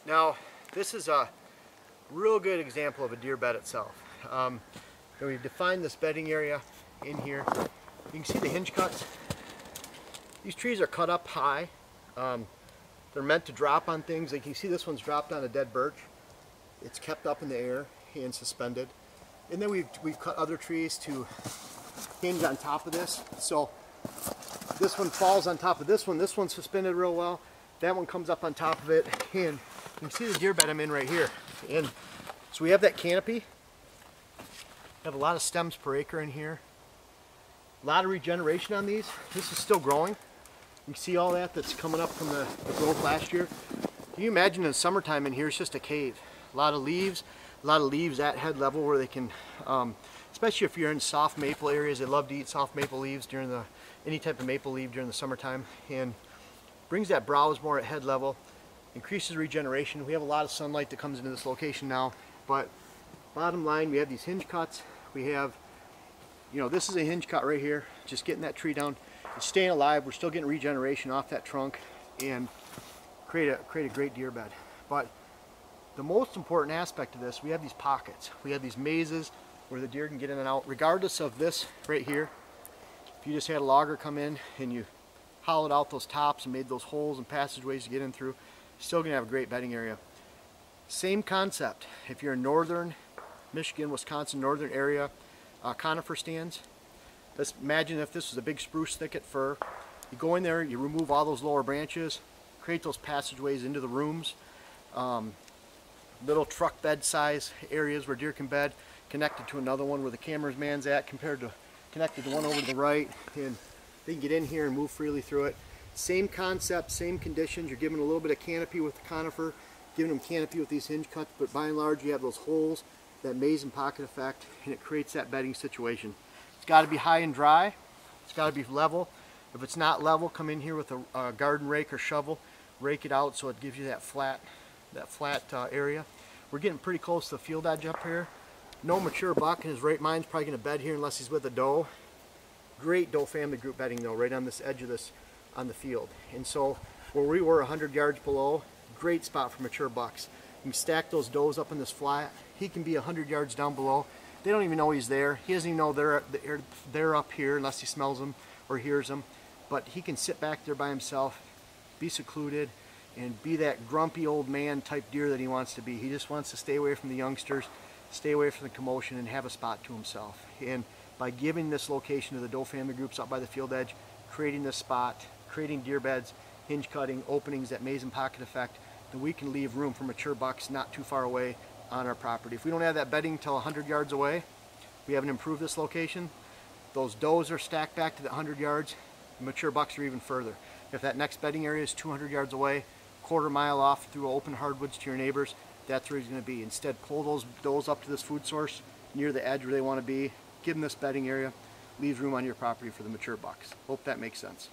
Now, this is a real good example of a deer bed itself. We've defined this bedding area in here. You can see the hinge cuts. These trees are cut up high. They're meant to drop on things. Like you see, this one's dropped on a dead birch. It's kept up in the air and suspended. And then we've cut other trees to hinge on top of this. So this one falls on top of this one. This one's suspended real well. That one comes up on top of it. And you can see the deer bed I'm in right here. And so we have that canopy. We have a lot of stems per acre in here. A lot of regeneration on these. This is still growing. You can see all that's coming up from the growth last year. Can you imagine in the summertime in here, it's just a cave. A lot of leaves at head level where they can, especially if you're in soft maple areas, they love to eat soft maple leaves during any type of maple leaf during the summertime, and brings that browse more at head level, increases regeneration. We have a lot of sunlight that comes into this location now, but bottom line, we have these hinge cuts. We have, this is a hinge cut right here, just getting that tree down. It's staying alive. We're still getting regeneration off that trunk and create a great deer bed. But the most important aspect of this, we have these pockets. We have these mazes where the deer can get in and out, regardless of this right here. If you just had a logger come in and you hollowed out those tops and made those holes and passageways to get in through, you're still gonna have a great bedding area. Same concept. If you're in northern Michigan, Wisconsin, northern area, conifer stands. Let's imagine if this was a big spruce thicket fir. You go in there, you remove all those lower branches, create those passageways into the rooms, little truck bed size areas where deer can bed, connected to another one where the cameraman's at, connected to one over to the right, and they can get in here and move freely through it. Same concept, same conditions. You're giving a little bit of canopy with the conifer, giving them canopy with these hinge cuts, but by and large you have those holes, that maze and pocket effect, and it creates that bedding situation. It's got to be high and dry. It's got to be level. If it's not level, come in here with a garden rake or shovel, rake it out so it gives you that flat area. We're getting pretty close to the field edge up here. No mature buck in his right mind's probably going to bed here unless he's with a doe. Great doe family group bedding though, right on this edge of this on the field. And so where we were 100 yards below, great spot for mature bucks. You can stack those does up in this flat. He can be 100 yards down below. They don't even know he's there. He doesn't even know they're up here unless he smells them or hears them. But he can sit back there by himself, be secluded, and be that grumpy old man type deer that he wants to be. He just wants to stay away from the youngsters, stay away from the commotion, and have a spot to himself. And by giving this location to the doe family groups up by the field edge, creating this spot, creating deer beds, hinge cutting, openings, that maze and pocket effect, then we can leave room for mature bucks not too far away on our property. If we don't have that bedding until 100 yards away, we haven't improved this location. Those does are stacked back to the 100 yards. The mature bucks are even further. If that next bedding area is 200 yards away, quarter mile off through open hardwoods to your neighbors, that's where he's going to be. Instead, pull those does up to this food source near the edge where they want to be, give them this bedding area, leave room on your property for the mature bucks. Hope that makes sense.